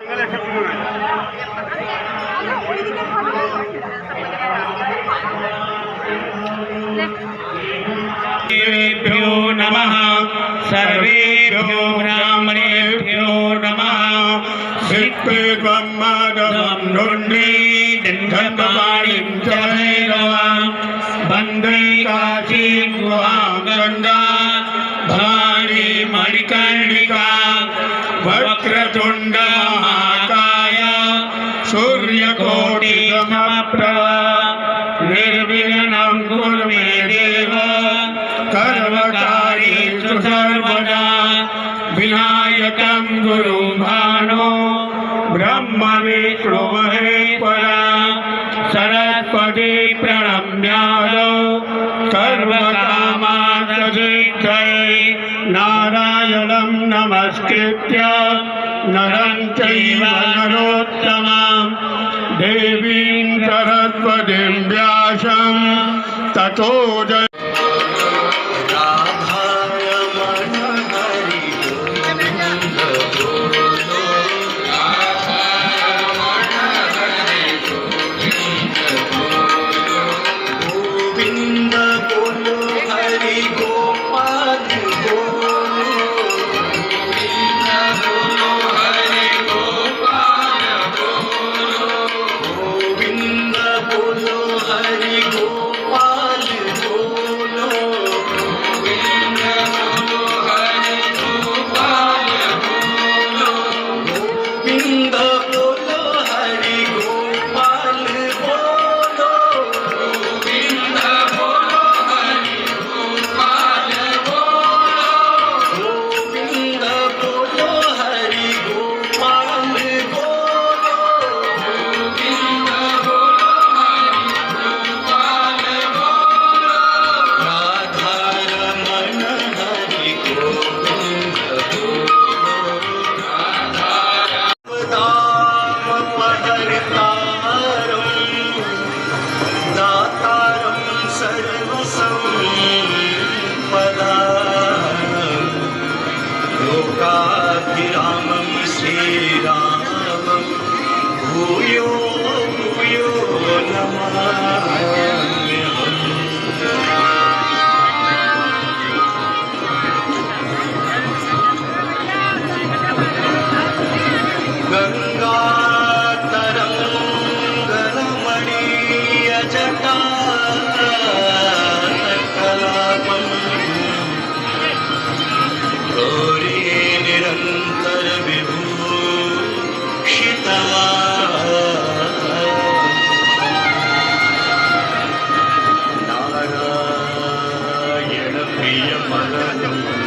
सर्वेभ्यो नमः, सर्वेभ्यो ब्राह्मणेभ्यो नमः। सिद्धं नोन्ने दण्डपाणिं च भैरवां वन्दे काशीं गुहां गङ्गा भवानी मणिकर्णिका। वक्रतुण्ड महाकाय सूर्यकोटिसमप्रभा निर्विघ्नं कुरु मे देव सर्वकार्येषु सर्वदा। विनायकं गुरुं भानो ब्रह्म विष्णु महेश्वरा। सरस्वती प्रणम्यादौ सर्वकामार्थसिद्धये नारायणं नमस्कृत्य नरं चैव नरोत्तमं देवीं सरस्वतीं व्यासं ततो जय। लोकाभिरामं श्रीरामं भूयो भूयो नमाम्यहम्। गङ्गातरङ्गरमणीयजटा निरंतर विभूषितमा नारायण प्रिय मदनम्